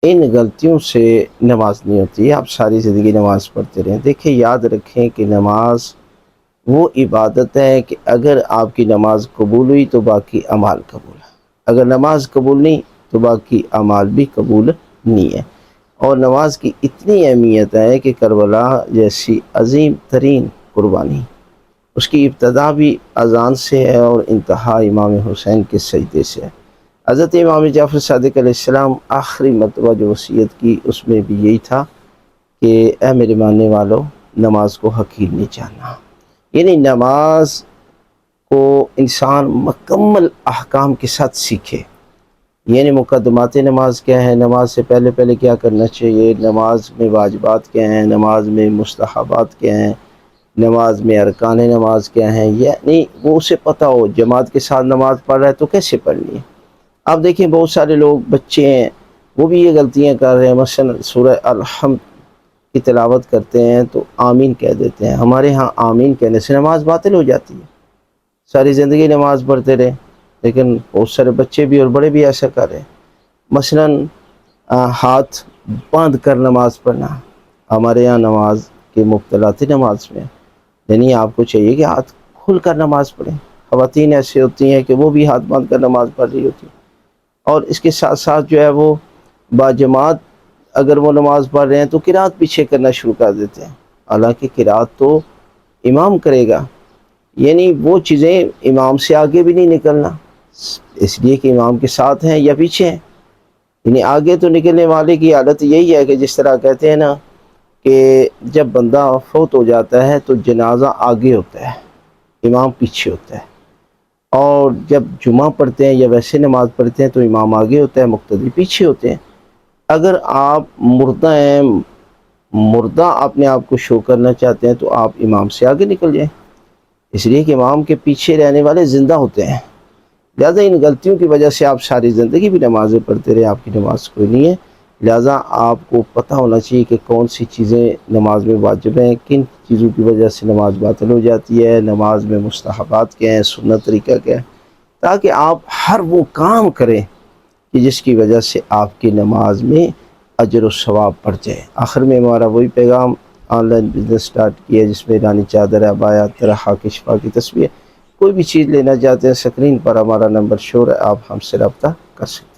ان غلطیوں سے نماز نہیں ہوتی. آپ ساری زندگی نماز پڑھتے رہیں. دیکھیں، یاد رکھیں کہ نماز وہ عبادت ہے کہ اگر آپ کی نماز قبول ہوئی تو باقی اعمال قبول ہے، اگر نماز قبول نہیں تو باقی اعمال بھی قبول نہیں ہے. اور نماز کی اتنی اہمیت ہے کہ کربلا جیسی عظیم ترین قربانی، اس کی ابتدا بھی اذان سے ہے اور انتہا امام حسین کے سجدے سے ہے. حضرت امام جعفر صادق علیہ السلام آخری مرتبہ جو وصیت کی اس میں بھی یہی تھا کہ اے میرے ماننے والوں، نماز کو حقیر نہیں جاننا. یعنی نماز کو انسان مکمل احکام کے ساتھ سیکھے. یعنی مقدمات نماز کیا ہے، نماز سے پہلے کیا کرنا چاہیے، نماز میں واجبات کیا ہیں، نماز میں مستحبات کیا ہیں، نماز میں ارکان نماز کیا ہیں، یعنی وہ اسے پتہ ہو. جماعت کے ساتھ نماز پڑھ رہا ہے تو کیسے پڑھنی ہے. اب دیکھیں بہت سارے لوگ بچے ہیں وہ بھی یہ غلطیاں کر رہے ہیں. مثلا سورہ الحمد کی تلاوت کرتے ہیں تو آمین کہہ دیتے ہیں. ہمارے ہاں آمین کہنے سے نماز باطل ہو جاتی ہے. ساری زندگی نماز پڑھتے رہے، لیکن بہت سارے بچے بھی اور بڑے بھی ایسا کر رہے ہیں. مثلا ہاتھ باندھ کر نماز پڑھنا، ہمارے یہاں نماز کے مبتلات نماز میں، یعنی آپ کو چاہیے کہ ہاتھ کھل کر نماز پڑھیں. خواتین ایسی ہوتی ہیں کہ وہ بھی ہاتھ باندھ کر نماز پڑھ رہی ہوتی ہیں، اور اس کے ساتھ ساتھ جو ہے وہ باجماعت اگر وہ نماز پڑھ رہے ہیں تو قرات پیچھے کرنا شروع کر دیتے ہیں، حالانکہ قرات تو امام کرے گا. یعنی وہ چیزیں امام سے آگے بھی نہیں نکلنا، اس لیے کہ امام کے ساتھ ہیں یا پیچھے ہیں. یعنی آگے تو نکلنے والے کی حالت یہی ہے کہ جس طرح کہتے ہیں نا کہ جب بندہ فوت ہو جاتا ہے تو جنازہ آگے ہوتا ہے، امام پیچھے ہوتا ہے. اور جب جمعہ پڑھتے ہیں یا ویسے نماز پڑھتے ہیں تو امام آگے ہوتا ہے، مقتدی پیچھے ہوتے ہیں. اگر آپ مردہ ہیں، مردہ اپنے آپ کو شو کرنا چاہتے ہیں تو آپ امام سے آگے نکل جائیں، اس لیے کہ امام کے پیچھے رہنے والے زندہ ہوتے ہیں. لہٰذا ان غلطیوں کی وجہ سے آپ ساری زندگی بھی نمازیں پڑھتے رہے، آپ کی نماز کوئی نہیں ہے. لہٰذا آپ کو پتہ ہونا چاہیے کہ کون سی چیزیں نماز میں واجب ہیں، کن چیزوں کی وجہ سے نماز باطل ہو جاتی ہے، نماز میں مستحبات کیا ہیں، سنت طریقہ کیا ہے، تاکہ آپ ہر وہ کام کریں کہ جس کی وجہ سے آپ کی نماز میں اجر و ثواب بڑھ جائے. آخر میں ہمارا وہی پیغام، آن لائن بزنس سٹارٹ کیا جس میں رانی چادر، عبایا، طرح کی شفا کی تصویر، کوئی بھی چیز لینا چاہتے ہیں اسکرین پر ہمارا نمبر شور ہے، آپ ہم سے رابطہ کر سکتے ہیں.